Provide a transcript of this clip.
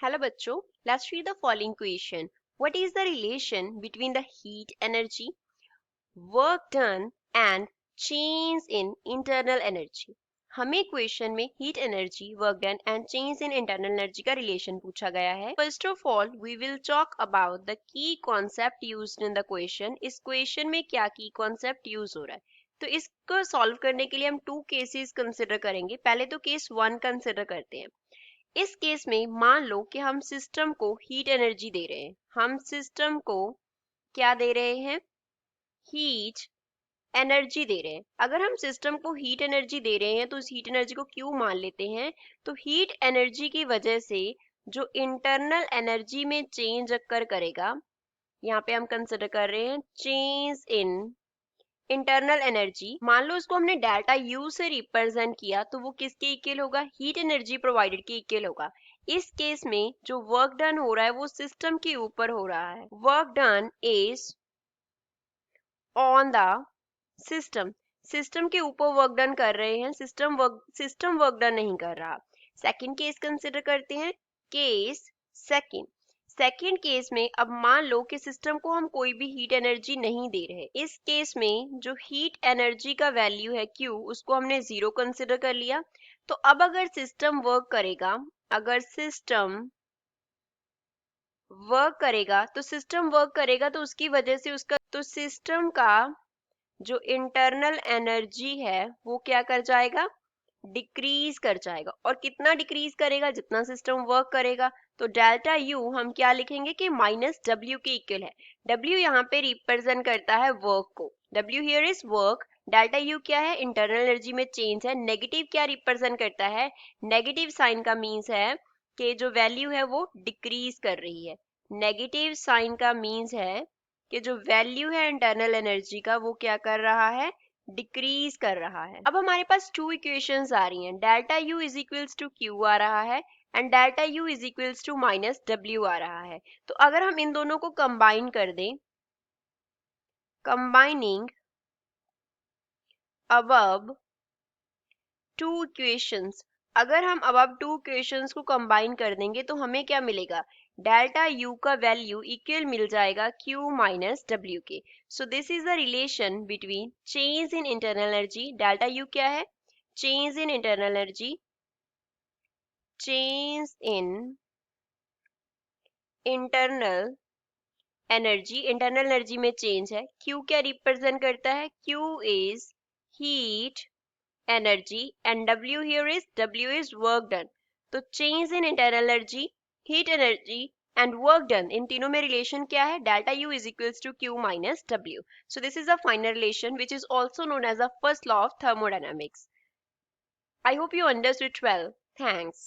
Hello bachcho, let's read the following question. What is the relation between the heat energy, work done and change in internal energy? हमें question में heat energy, work done and change in internal energy का relation पूछा गया है. First of all we will talk about the key concept used in the question. इस question में क्या की कॉन्सेप्ट यूज हो रहा है, तो इसको सॉल्व करने के लिए हम टू केसेस कंसिडर करेंगे. पहले तो केस वन कंसिडर करते हैं. इस केस में मान लो कि हम सिस्टम को हीट एनर्जी दे रहे हैं. हम सिस्टम को क्या दे रहे हैं? हीट एनर्जी दे रहे हैं. अगर हम सिस्टम को हीट एनर्जी दे रहे हैं तो उस हीट एनर्जी को क्यू मान लेते हैं. तो हीट एनर्जी की वजह से जो इंटरनल एनर्जी में चेंज अक्कर करेगा, यहाँ पे हम कंसिडर कर रहे हैं चेंज इन इंटरनल एनर्जी. मान लो इसको हमने डेल्टा यू से रिप्रेजेंट किया तो वो किसके इक्वल होगा? हीट एनर्जी प्रोवाइडेड के इक्वल होगा. इस केस में जो वर्क डन हो रहा है वो सिस्टम के ऊपर हो रहा है. Work done is on the system. System के ऊपर वर्क डन कर रहे हैं, सिस्टम वर्क डन नहीं कर रहा. सेकंड केस कंसिडर करते हैं. केस सेकंड केस में अब मान लो कि सिस्टम को हम कोई भी हीट एनर्जी नहीं दे रहे. इस केस में जो हीट एनर्जी का वैल्यू है Q, उसको हमने जीरो कंसिडर कर लिया. तो अब अगर सिस्टम वर्क करेगा, तो उसकी वजह से उसका तो सिस्टम का जो इंटरनल एनर्जी है वो क्या कर जाएगा? डिक्रीज कर जाएगा. और कितना डिक्रीज करेगा? जितना सिस्टम वर्क करेगा. तो डेल्टा यू हम क्या लिखेंगे कि माइनस डब्ल्यू के इक्वल है. डब्ल्यू यहाँ पे रिप्रेजेंट करता है वर्क को. W here is work. Delta U क्या है? इंटरनल एनर्जी में चेंज है. नेगेटिव क्या रिप्रेजेंट करता है? नेगेटिव साइन का मीन्स है कि जो वैल्यू है वो डिक्रीज कर रही है. नेगेटिव साइन का मीन्स है कि जो वैल्यू है इंटरनल एनर्जी का वो क्या कर रहा है? डिक्रीज कर रहा है. अब हमारे पास टू इक्वेशंस आ रही हैं. Delta U is equals to Q आ रहा है and delta U is equals to minus W आ रहा है. तो अगर हम इन दोनों को कंबाइन कर दें, कंबाइनिंग अबव टू इक्वेशंस, अगर हम अबव टू इक्वेशंस को कंबाइन कर देंगे तो हमें क्या मिलेगा? डेल्टा यू का वैल्यू इक्वल मिल जाएगा क्यू माइनस डब्ल्यू के. So this is the relation between change in internal energy. Delta U क्या है? Change in internal energy, change in internal energy. Internal energy में चेंज है. क्यू क्या represent करता है? Q is heat energy and W here is W is work done. तो change in internal energy, heat energy and work done, इन तीनों में relation क्या है? delta U is equals to Q minus W. So this is the final relation which is also known as the first law of thermodynamics. I hope you understood well. Thanks.